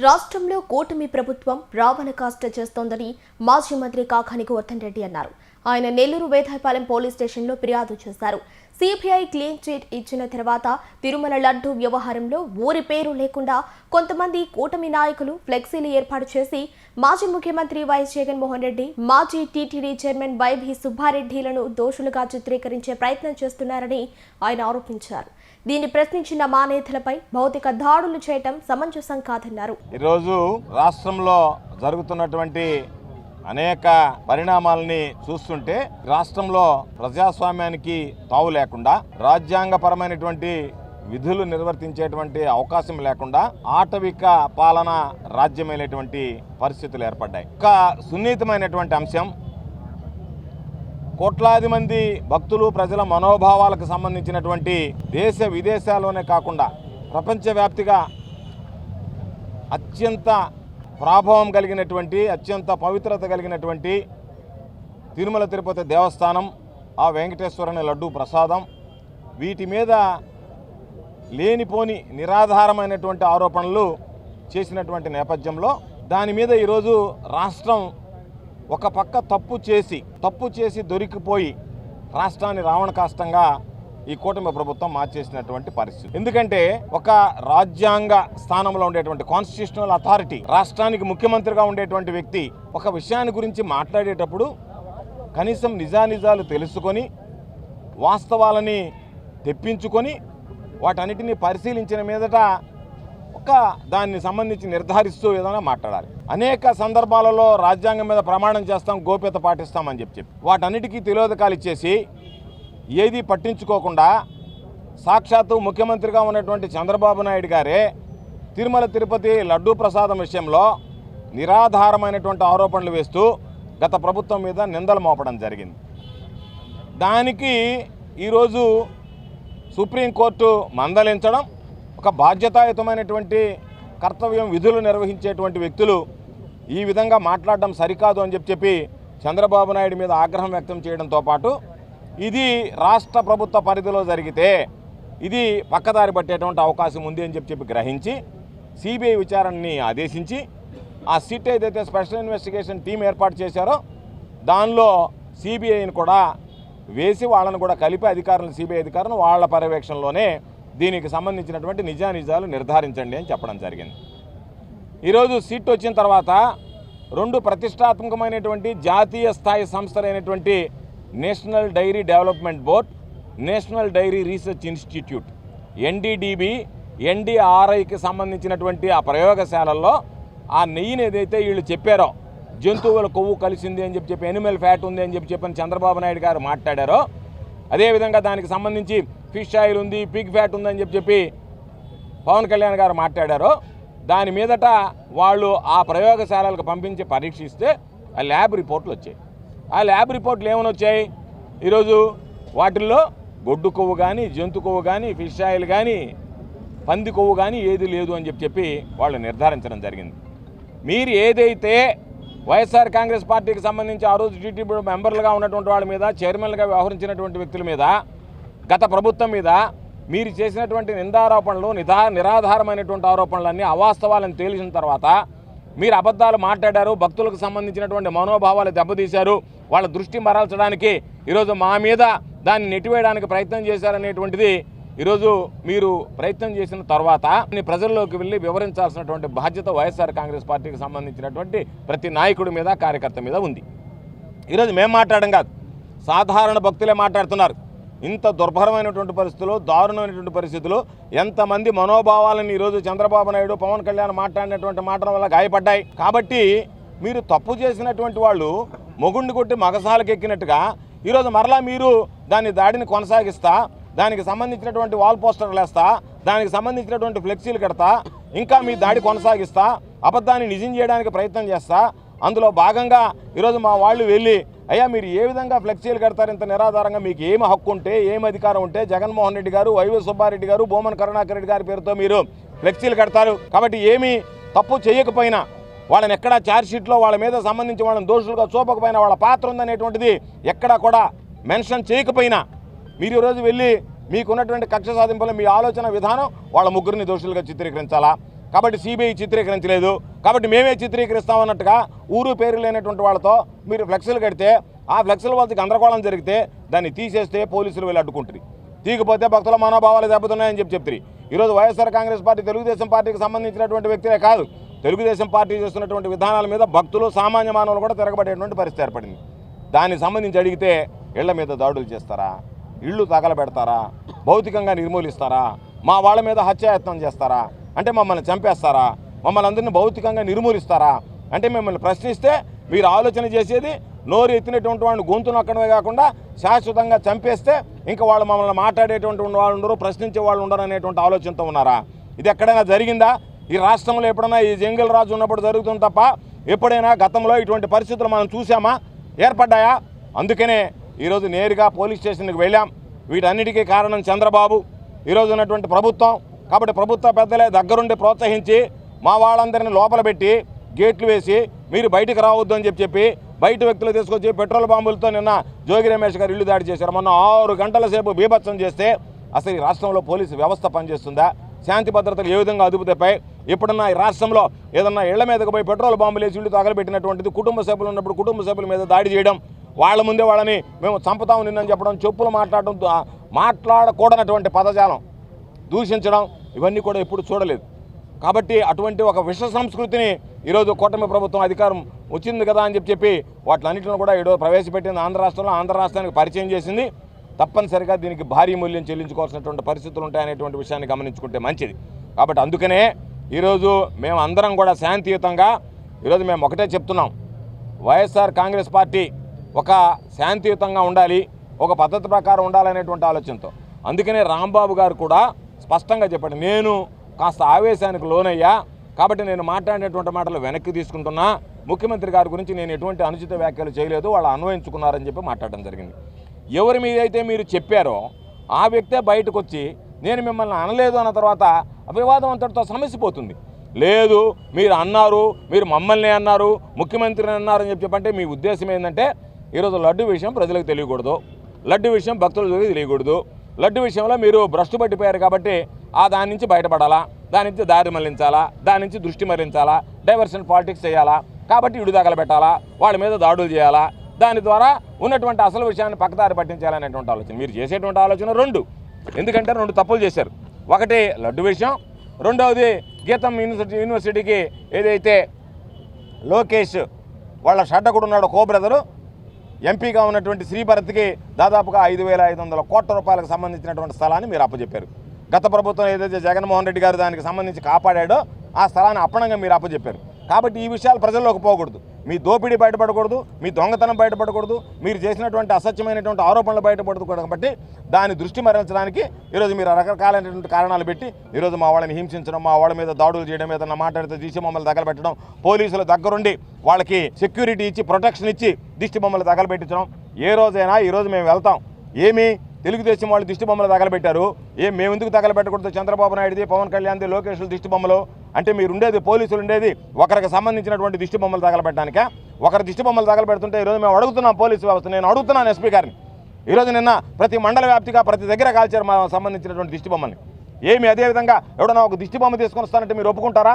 రాష్ట్రంలో కూటమి ప్రభుత్వం రావణ కాష్ట చేస్తోందని మాజీ మంత్రి కాకాని గోవర్ధన్ రెడ్డి అన్నారు. ఆయన నెల్లూరు వేదాయపాలెం పోలీస్ స్టేషన్లో ఫిర్యాదు చేశారు. సిబిఐ క్లీన్ చిట్ ఇచ్చిన తర్వాత తిరుమల లడ్డూ వ్యవహారంలో ఊరి పేరు లేకుండా కొంతమంది కూటమి నాయకులు ఫ్లెక్సీలు ఏర్పాటు చేసి మాజీ ముఖ్యమంత్రి వైఎస్ జగన్మోహన్ రెడ్డి, మాజీ టీటీడీ చైర్మన్ వైవి సుబ్బారెడ్డిలను దోషులుగా చిత్రీకరించే ప్రయత్నం చేస్తున్నారని ఆయన ఆరోపించారు. దీన్ని ప్రశ్నించిన మా నేతలపై భౌతిక దాడులు చేయటం సమంజసం కాదన్నారు. ఈరోజు రాష్ట్రంలో జరుగుతున్నటువంటి అనేక పరిణామాలని చూస్తుంటే రాష్ట్రంలో ప్రజాస్వామ్యానికి తావు లేకుండా, రాజ్యాంగపరమైనటువంటి విధులు నిర్వర్తించేటువంటి అవకాశం లేకుండా ఆటవిక పాలన రాజ్యమైనటువంటి పరిస్థితులు ఏర్పడ్డాయి. ఒక సున్నితమైనటువంటి అంశం, కోట్లాది మంది భక్తులు ప్రజల మనోభావాలకు సంబంధించినటువంటి దేశ విదేశాల్లోనే కాకుండా ప్రపంచవ్యాప్తిగా అత్యంత ప్రాభవం కలిగినటువంటి, అత్యంత పవిత్రత కలిగినటువంటి తిరుమల తిరుపతి దేవస్థానం, ఆ వెంకటేశ్వరుని లడ్డూ ప్రసాదం, వీటి మీద లేనిపోని నిరాధారమైనటువంటి ఆరోపణలు చేసినటువంటి నేపథ్యంలో దాని మీద ఈరోజు రాష్ట్రం ఒక పక్క తప్పు చేసి దొరికిపోయి రాష్ట్రాన్ని రావణ కాష్టంగా ఈ కూటమి ప్రభుత్వం మార్చేసినటువంటి పరిస్థితి. ఎందుకంటే ఒక రాజ్యాంగ స్థానంలో ఉండేటువంటి కాన్స్టిట్యూషనల్ అథారిటీ, రాష్ట్రానికి ముఖ్యమంత్రిగా ఉండేటువంటి వ్యక్తి ఒక విషయాన్ని గురించి మాట్లాడేటప్పుడు కనీసం నిజానిజాలు తెలుసుకొని, వాస్తవాలని తెప్పించుకొని, వాటన్నిటిని పరిశీలించిన మీదట దాన్ని సంబంధించి నిర్ధారిస్తూ ఏదైనా మాట్లాడాలి. అనేక సందర్భాలలో రాజ్యాంగం మీద ప్రమాణం చేస్తాం, గోప్యత పాటిస్తామని చెప్పి వాటన్నిటికీ తిలోదకాలు ఇచ్చేసి ఏది పట్టించుకోకుండా సాక్షాత్తు ముఖ్యమంత్రిగా ఉన్నటువంటి చంద్రబాబు నాయుడు గారే తిరుమల తిరుపతి లడ్డూ ప్రసాదం విషయంలో నిరాధారమైనటువంటి ఆరోపణలు వేస్తూ గత ప్రభుత్వం మీద నిందలు మోపడం జరిగింది. దానికి ఈరోజు సుప్రీంకోర్టు మందలించడం, ఒక బాధ్యతాయుతమైనటువంటి కర్తవ్యం, విధులు నిర్వహించేటువంటి వ్యక్తులు ఈ విధంగా మాట్లాడడం సరికాదు అని చెప్పి చంద్రబాబు నాయుడు మీద ఆగ్రహం వ్యక్తం చేయడంతో పాటు ఇది రాష్ట్ర ప్రభుత్వ పరిధిలో జరిగితే ఇది పక్కదారి పట్టేటువంటి అవకాశం ఉంది అని చెప్పి గ్రహించి సిబిఐ విచారణని ఆదేశించి ఆ సిట్ ఏదైతే స్పెషల్ ఇన్వెస్టిగేషన్ టీం ఏర్పాటు చేశారో దానిలో సిబిఐని కూడా వేసి వాళ్ళను కూడా కలిపి సిబిఐ అధికారులను వాళ్ళ పర్యవేక్షణలోనే దీనికి సంబంధించినటువంటి నిజానిజాలు నిర్ధారించండి అని చెప్పడం జరిగింది. ఈరోజు సిట్ వచ్చిన తర్వాత రెండు ప్రతిష్టాత్మకమైనటువంటి జాతీయ స్థాయి సంస్థలైనటువంటి national dairy development board, national dairy research institute NDDB, ఎన్డీఆర్ఐకి సంబంధించినటువంటి ఆ ప్రయోగశాలల్లో ఆ నెయ్యిని ఏదైతే వీళ్ళు చెప్పారో జంతువుల కొవ్వు కలిసింది అని చెప్పి ఎనిమల్ ఫ్యాట్ ఉంది అని చెప్పని చంద్రబాబు నాయుడు గారు మాట్లాడారో, అదేవిధంగా దానికి సంబంధించి ఫిష్ ఆయిల్ ఉంది, పిగ్ ఫ్యాట్ ఉందని చెప్పి పవన్ కళ్యాణ్ గారు మాట్లాడారో, దాని మీదట వాళ్ళు ఆ ప్రయోగశాలలకు పంపించి పరీక్షిస్తే ఆ ల్యాబ్ రిపోర్ట్లు వచ్చాయి. ఆ ల్యాబ్ రిపోర్ట్లు ఏమని వచ్చాయి? ఈరోజు వాటిల్లో గొడ్డు కొవ్వు కానీ, జంతు కొవ్వు కానీ, ఫిష్ ఆయిల్ కానీ, పంది కొవ్వు కానీ ఏది లేదు అని చెప్పి వాళ్ళు నిర్ధారించడం జరిగింది. మీరు ఏదైతే వైఎస్ఆర్ కాంగ్రెస్ పార్టీకి సంబంధించి ఆ రోజు టీటీడీ మెంబర్లుగా ఉన్నటువంటి వాళ్ళ మీద, చైర్మన్లుగా వ్యవహరించినటువంటి వ్యక్తుల మీద, గత ప్రభుత్వం మీద మీరు చేసినటువంటి నిందారోపణలు, నిరాధారమైనటువంటి ఆరోపణలన్నీ అవాస్తవాలను తేలిసిన తర్వాత మీరు అబద్ధాలు మాట్లాడారు, భక్తులకు సంబంధించినటువంటి మనోభావాలు దెబ్బతీశారు, వాళ్ళ దృష్టి మరల్చడానికి ఈరోజు మా మీద దాన్ని నెట్టివేయడానికి ప్రయత్నం చేశారనేటువంటిది ఈరోజు మీరు ప్రయత్నం చేసిన తర్వాత ప్రజల్లోకి వెళ్ళి వివరించాల్సినటువంటి బాధ్యత వైఎస్ఆర్ కాంగ్రెస్ పార్టీకి సంబంధించినటువంటి ప్రతి నాయకుడి మీద, కార్యకర్త మీద ఉంది. ఈరోజు మేము మాట్లాడడం కాదు, సాధారణ భక్తులే మాట్లాడుతున్నారు. ఇంత దుర్భరమైనటువంటి పరిస్థితులు, దారుణమైనటువంటి పరిస్థితులు, ఎంతమంది మనోభావాలను ఈరోజు చంద్రబాబు నాయుడు, పవన్ కళ్యాణ్ మాట్లాడినటువంటి మాటల వల్ల గాయపడ్డాయి. కాబట్టి మీరు తప్పు చేసినటువంటి వాళ్ళు మొగుండి కొట్టి మగసాలకు ఎక్కినట్టుగా ఈరోజు మరలా మీరు దాడిని కొనసాగిస్తా, దానికి సంబంధించినటువంటి వాల్ పోస్టర్లు వేస్తా, దానికి సంబంధించినటువంటి ఫ్లెక్సీలు కడతా, ఇంకా మీ దాడి కొనసాగిస్తా, అబద్ధాన్ని నిజం చేయడానికి ప్రయత్నం చేస్తా. అందులో భాగంగా ఈరోజు మా వాళ్ళు వెళ్ళి, అయ్యా మీరు ఏ విధంగా ఫ్లెక్సీలు కడతారు ఇంత నిరాధారంగా, మీకు ఏమి హక్కు ఉంటే, ఏమి అధికారం ఉంటే జగన్మోహన్ రెడ్డి గారు, వైవి సుబ్బారెడ్డి గారు, భూమన కరుణాకర్ రెడ్డి గారి పేరుతో మీరు ఫ్లెక్సీలు కడతారు? కాబట్టి ఏమీ తప్పు చేయకపోయినా, వాళ్ళని ఎక్కడా ఛార్జ్షీట్లో వాళ్ళ మీద సంబంధించి వాళ్ళని దోషులుగా చూపకపోయినా, వాళ్ళ పాత్ర ఉందనేటువంటిది ఎక్కడా కూడా మెన్షన్ చేయకపోయినా, మీరు ఈరోజు వెళ్ళి మీకున్నటువంటి కక్ష సాధింపులో మీ ఆలోచన విధానం వాళ్ళ ముగ్గురిని దోషులుగా చిత్రీకరించాలా? కాబట్టి సిబిఐ చిత్రీకరించలేదు, కాబట్టి మేమే చిత్రీకరిస్తామన్నట్టుగా ఊరు పేరు లేనటువంటి వాళ్ళతో మీరు ఫ్లెక్సులు కడితే ఆ ఫ్లెక్సుల వాళ్ళకి గందరగోళం జరిగితే దాన్ని తీసేస్తే పోలీసులు వెళ్ళి అడ్డుకుంటారు. తీగిపోతే భక్తుల మనోభావాలు దెబ్బతున్నాయని చెప్తారు. ఈరోజు వైఎస్ఆర్ కాంగ్రెస్ పార్టీ తెలుగుదేశం పార్టీకి సంబంధించినటువంటి వ్యక్తులే కాదు, తెలుగుదేశం పార్టీ చేస్తున్నటువంటి విధానాల మీద భక్తులు సామాన్య మానవులు కూడా తిరగబడేటువంటి పరిస్థితి ఏర్పడింది. దానికి సంబంధించి అడిగితే ఇళ్ల మీద దాడులు చేస్తారా, ఇళ్ళు తగలబెడతారా, భౌతికంగా నిర్మూలిస్తారా, మా వాళ్ళ మీద హత్యాయత్నం చేస్తారా, అంటే మమ్మల్ని చంపేస్తారా, మమ్మల్ని అందరినీ భౌతికంగా నిర్మూలిస్తారా, అంటే మిమ్మల్ని ప్రశ్నిస్తే మీరు ఆలోచన చేసేది నోరు ఎత్తినటువంటి వాడిని గొంతు నక్కడమే కాకుండా శాశ్వతంగా చంపేస్తే ఇంకా వాళ్ళు మమ్మల్ని మాట్లాడేటువంటి వాళ్ళు ఉండరు, ప్రశ్నించే వాళ్ళు ఉండరు అనేటువంటి ఆలోచనతో ఉన్నారా? ఇది ఎక్కడైనా జరిగిందా? ఈ రాష్ట్రంలో ఎప్పుడైనా ఈ జంగిల్ రాజు ఉన్నప్పుడు జరుగుతుంది తప్ప ఎప్పుడైనా గతంలో ఇటువంటి పరిస్థితులు మనం చూసామా, ఏర్పడ్డాయా? అందుకనే ఈరోజు నేరుగా పోలీస్ స్టేషన్కి వెళ్ళాం. వీటన్నిటికీ కారణం చంద్రబాబు, ఈరోజు ఉన్నటువంటి ప్రభుత్వం. కాబట్టి ప్రభుత్వ పెద్దలే దగ్గరుండి ప్రోత్సహించి మా వాళ్ళందరినీ లోపల పెట్టి గేట్లు వేసి మీరు బయటకు రావద్దు అని చెప్పి బయట వ్యక్తులు తీసుకొచ్చి పెట్రోల్ బాంబులతో నిన్న జోగి రమేష్ గారు ఇల్లు దాడి చేశారు. మొన్న 6 గంటల సేపు బీభత్సం చేస్తే అసలు ఈ రాష్ట్రంలో పోలీసు వ్యవస్థ పనిచేస్తుందా? శాంతి భద్రతలు ఏ విధంగా అదుపు తప్పాయి? ఇప్పుడున్న ఈ రాష్ట్రంలో ఏదన్నా ఇళ్ల మీదకు పోయి పెట్రోల్ బాంబులు వేసి ఇల్లు తగలబెట్టినటువంటిది, కుటుంబ సభ్యులు ఉన్నప్పుడు కుటుంబ సభ్యుల మీద దాడి చేయడం, వాళ్ళ ముందే వాళ్ళని మేము చంపుతాము నిన్నని చెప్పడం, చెప్పులు మాట్లాడడం, మాట్లాడకూడనటువంటి పదజాలం దూషించడం, ఇవన్నీ కూడా ఎప్పుడు చూడలేదు. కాబట్టి అటువంటి ఒక విష సంస్కృతిని ఈరోజు కూటమి ప్రభుత్వం అధికారం వచ్చింది కదా అని చెప్పి వాటిలన్నింటిని కూడా ఈరోజు ప్రవేశపెట్టింది ఆంధ్ర రాష్ట్రంలో. ఆంధ్ర రాష్ట్రానికి పరిచయం చేసింది. తప్పనిసరిగా దీనికి భారీ మూల్యం చెల్లించుకోవాల్సినటువంటి పరిస్థితులు ఉంటాయనేటువంటి విషయాన్ని గమనించుకుంటే మంచిది. కాబట్టి అందుకనే ఈరోజు మేము అందరం కూడా శాంతియుతంగా ఈరోజు మేము ఒకటే చెప్తున్నాం, వైఎస్ఆర్ కాంగ్రెస్ పార్టీ ఒక శాంతియుతంగా ఉండాలి, ఒక పద్ధతి ప్రకారం ఉండాలనేటువంటి ఆలోచనతో. అందుకనే రాంబాబు గారు కూడా స్పష్టంగా చెప్పాడు, నేను కాస్త ఆవేశానికి లోనయ్యా కాబట్టి నేను మాట్లాడినటువంటి మాటలు వెనక్కి తీసుకుంటున్నా, ముఖ్యమంత్రి గారి గురించి నేను ఎటువంటి అనుచిత వ్యాఖ్యలు చేయలేదు, వాళ్ళు అన్వయించుకున్నారని చెప్పి మాట్లాడడం జరిగింది. ఎవరి మీదైతే మీరు చెప్పారో ఆ వ్యక్తే బయటకు వచ్చి నేను మిమ్మల్ని అనలేదు అన్న తర్వాత వివాదం అంతటితో సమసిపోతుంది. లేదు మీరు అన్నారు, మీరు మమ్మల్ని అన్నారు, ముఖ్యమంత్రిని అన్నారని చెప్పంటే మీ ఉద్దేశం ఏంటంటే ఈరోజు లడ్డు విషయం ప్రజలకు తెలియకూడదు, లడ్డు విషయం భక్తులకు తెలియకూడదు, లడ్డు విషయంలో మీరు భ్రష్టు పట్టిపోయారు కాబట్టి దాని నుంచి బయటపడాలా, దాని నుంచి దారి మళ్లించాలా, దాని నుంచి దృష్టి మళ్లించాలా, డైవర్షన్ పాలిటిక్స్ చేయాలా, కాబట్టి ఇడు తగలబెట్టాలా, వాళ్ళ మీద దాడులు చేయాలా, దాని ద్వారా ఉన్నటువంటి అసలు విషయాన్ని పక్కదారి పట్టించాలనేటువంటి ఆలోచన. మీరు చేసేటువంటి ఆలోచన 2. ఎందుకంటే 2 తప్పులు చేశారు. ఒకటి లడ్డు విషయం, రెండవది గీతం యూనివర్సిటీకి ఏదైతే లోకేష్ వాళ్ళ షడ్డకుడు ఉన్నాడో కో బ్రదరు ఎంపీగా ఉన్నటువంటి శ్రీభరత్కి దాదాపుగా 5,500 కోట్ల రూపాయలకు సంబంధించినటువంటి స్థలాన్ని మీరు అప్పచెప్పారు. గత ప్రభుత్వం ఏదైతే జగన్మోహన్ రెడ్డి గారు దానికి సంబంధించి కాపాడాడో ఆ స్థలాన్ని అప్పనంగా మీరు అప్పచెప్పారు. కాబట్టి ఈ విషయాలు ప్రజల్లోకి పోకూడదు, మీ దోపిడీ బయటపడకూడదు, మీ దొంగతనం బయటపడకూడదు, మీరు చేసినటువంటి అసత్యమైనటువంటి ఆరోపణలు బయటపడకూడదు. కాబట్టి దాని దృష్టి మరల్చడానికి ఈరోజు మీరు రకరకాలైనటువంటి కారణాలు పెట్టి ఈరోజు మా వాళ్ళని హింసించడం, మా వాళ్ళ మీద దాడులు చేయడం, ఏదన్నా మాట్లాడితే దిష్టి బొమ్మలు తగలబెట్టడం, పోలీసుల దగ్గరుండి వాళ్ళకి సెక్యూరిటీ ఇచ్చి ప్రొటెక్షన్ ఇచ్చి దిష్టి బొమ్మలు తగలబెట్టించడం. ఏ రోజైనా ఈరోజు మేము వెళ్తాం, ఏమి తెలుగుదేశం వాళ్ళు దిష్టి బొమ్మలు తగలబెట్టారు, మేము ఎందుకు తగలబెట్టకూడదు? చంద్రబాబు నాయుడుది, పవన్ కళ్యాణ్ది, లోకేష్ల దిష్టి బొమ్మలు అంటే మీరు ఉండేది, పోలీసులు ఉండేది ఒకరికి సంబంధించినటువంటి దిష్టి బొమ్మలు తగలబెట్టడానిక? ఒకరి దిష్టి బొమ్మలు తగలబెడుతుంటే ఈరోజు మేము అడుగుతున్నాం పోలీసు వ్యవస్థ, నేను అడుగుతున్నాను ఎస్పీ గారిని. ఈరోజు నిన్న ప్రతి మండల వ్యాప్తిగా ప్రతి దగ్గర కాల్చారు మా సంబంధించినటువంటి దిష్టి బొమ్మల్ని. ఏమి అదేవిధంగా ఎవడన్నా ఒక దిష్టి బొమ్మ తీసుకొని వస్తానంటే మీరు ఒప్పుకుంటారా?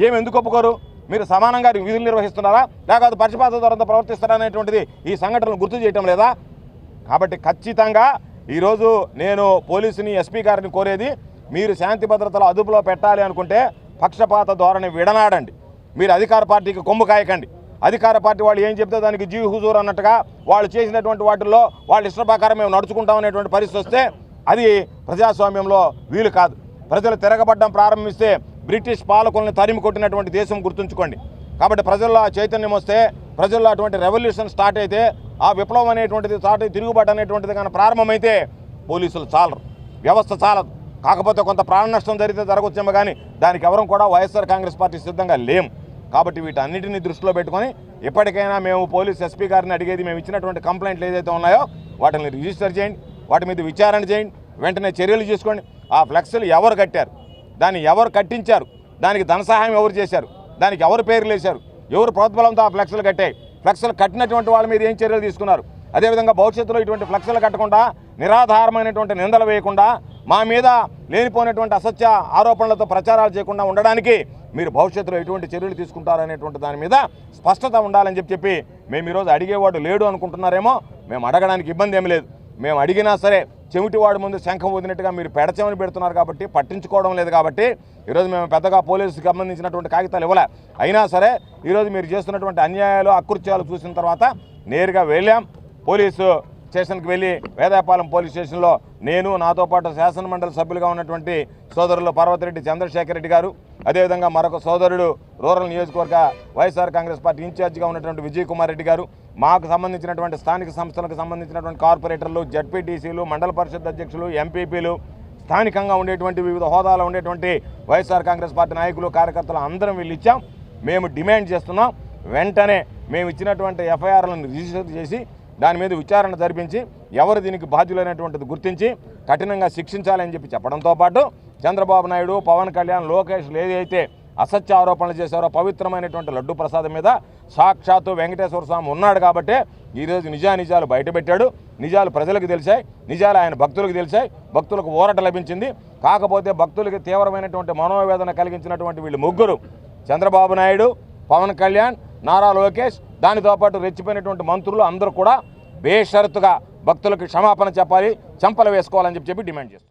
ఏమి ఎందుకు ఒప్పుకోరు? మీరు సమానంగా విధులు నిర్వహిస్తున్నారా, లేకపోతే పక్షపాత ధోరణితో ప్రవర్తిస్తారా అనేటువంటిది ఈ సంఘటనలు గుర్తు చేయటం లేదా? కాబట్టి ఖచ్చితంగా ఈరోజు నేను పోలీసుని, ఎస్పీ గారిని కోరేది, మీరు శాంతి భద్రతలు అదుపులో పెట్టాలి అనుకుంటే పక్షపాత ధోరణి విడనాడండి. మీరు అధికార పార్టీకి కొమ్ము కాయకండి. అధికార పార్టీ వాళ్ళు ఏం చెప్తే దానికి జీ హుజూర్ అన్నట్టుగా వాళ్ళు చేసినటువంటి వాటిల్లో వాళ్ళ ఇష్ట ప్రకారం మేము నడుచుకుంటాం అనేటువంటి పరిస్థితి వస్తే అది ప్రజాస్వామ్యంలో వీలు కాదు. ప్రజలు తిరగబడ్డం ప్రారంభిస్తే బ్రిటిష్ పాలకులను తరిమి కొట్టినటువంటి దేశం గుర్తుంచుకోండి. కాబట్టి ప్రజల్లో ఆ చైతన్యం వస్తే, ప్రజల్లో అటువంటి రెవల్యూషన్ స్టార్ట్ అయితే, ఆ విప్లవం అనేటువంటిది స్టార్ట్ అయ్యి తిరుగుబాటు అనేటువంటిది కానీ ప్రారంభమైతే పోలీసులు చాలరు, వ్యవస్థ చాలదు. కాకపోతే కొంత ప్రాణ నష్టం జరిగితే జరగవచ్చేమో కానీ దానికి ఎవరం కూడా వైఎస్ఆర్ కాంగ్రెస్ పార్టీ సిద్ధంగా లేం. కాబట్టి వీటన్నిటిని దృష్టిలో పెట్టుకొని ఎప్పటికైనా మేము పోలీస్ ఎస్పీ గారిని అడిగేది, మేము ఇచ్చినటువంటి కంప్లైంట్లు ఏదైతే ఉన్నాయో వాటిని రిజిస్టర్ చేయండి, వాటి మీద విచారణ చేయండి, వెంటనే చర్యలు తీసుకోండి. ఆ ఫ్లెక్స్లు ఎవరు కట్టారు, దాన్ని ఎవరు కట్టించారు, దానికి ధన సహాయం ఎవరు చేశారు, దానికి ఎవరు పేర్లు వేశారు, ఎవరు ప్రోత్బలంతో ఆ ఫ్లెక్స్లు కట్టాయి, ఫ్లెక్స్లు కట్టినటువంటి వాళ్ళ మీద ఏం చర్యలు తీసుకున్నారు, అదేవిధంగా భవిష్యత్తులో ఇటువంటి ఫ్లెక్స్లు కట్టకుండా నిరాధారమైనటువంటి నిందలు వేయకుండా మా మీద లేనిపోయినటువంటి అసత్య ఆరోపణలతో ప్రచారాలు చేయకుండా ఉండడానికి మీరు భవిష్యత్తులో ఎటువంటి చర్యలు తీసుకుంటారనేటువంటి దాని మీద స్పష్టత ఉండాలని చెప్పి మేము ఈరోజు అడిగేవాడు లేడు అనుకుంటున్నారేమో. మేము అడగడానికి ఇబ్బంది ఏమి లేదు. మేము అడిగినా సరే చెవిటివాడి ముందు శంఖం వదిలినట్టుగా మీరు పెడచెమని పెడుతున్నారు కాబట్టి, పట్టించుకోవడం లేదు కాబట్టి ఈరోజు మేము పెద్దగా పోలీసుకి సంబంధించినటువంటి కాగితాలు ఇవ్వలే. అయినా సరే ఈరోజు మీరు చేస్తున్నటువంటి అన్యాయాలు అకృత్యాలు చూసిన తర్వాత నేరుగా వెళ్ళాం. పోలీసు స్టేషన్కి వెళ్ళి వేదాయపాలెం పోలీస్ స్టేషన్లో నేను, నాతో పాటు శాసనమండలి సభ్యులుగా ఉన్నటువంటి సోదరులు పర్వతిరెడ్డి చంద్రశేఖర్ రెడ్డి గారు, అదేవిధంగా మరొక సోదరుడు రూరల్ నియోజకవర్గ వైఎస్ఆర్ కాంగ్రెస్ పార్టీ ఇన్ఛార్జిగా ఉన్నటువంటి విజయ్ కుమార్ రెడ్డి గారు, మాకు సంబంధించినటువంటి స్థానిక సంస్థలకు సంబంధించినటువంటి కార్పొరేటర్లు, జడ్పీటీసీలు, మండల పరిషత్ అధ్యక్షులు, ఎంపీపీలు, స్థానికంగా ఉండేటువంటి వివిధ హోదాలో ఉండేటువంటి వైఎస్ఆర్ కాంగ్రెస్ పార్టీ నాయకులు, కార్యకర్తలు అందరం వీళ్ళు ఇచ్చాం. మేము డిమాండ్ చేస్తున్నాం, వెంటనే మేము ఇచ్చినటువంటి ఎఫ్ఐఆర్లను రిజిస్టర్ చేసి దాని మీద విచారణ జరిపించి ఎవరు దీనికి బాధ్యులైనటువంటిది గుర్తించి కఠినంగా శిక్షించాలని చెప్పడంతో పాటు చంద్రబాబు నాయుడు, పవన్ కళ్యాణ్, లోకేష్ ఏదైతే అసత్య ఆరోపణలు చేశారో పవిత్రమైనటువంటి లడ్డు ప్రసాదం మీద సాక్షాత్తు వెంకటేశ్వర స్వామి ఉన్నాడు కాబట్టి ఈరోజు నిజాలు బయటపెట్టాడు. నిజాలు ప్రజలకు తెలిసాయి, నిజాలు ఆయన భక్తులకు తెలిసాయి, భక్తులకు ఊరట లభించింది. కాకపోతే భక్తులకి తీవ్రమైనటువంటి మనోవేదన కలిగించినటువంటి వీళ్ళు ముగ్గురు, చంద్రబాబు నాయుడు, పవన్ కళ్యాణ్, నారా లోకేష్, దానితో పాటు రెచ్చిపోయినటువంటి మంత్రులు అందరూ కూడా బేషరతుగా భక్తులకు క్షమాపణ చెప్పాలి, చెంపలు వేసుకోవాలని చెప్పి డిమాండ్ చేస్తారు.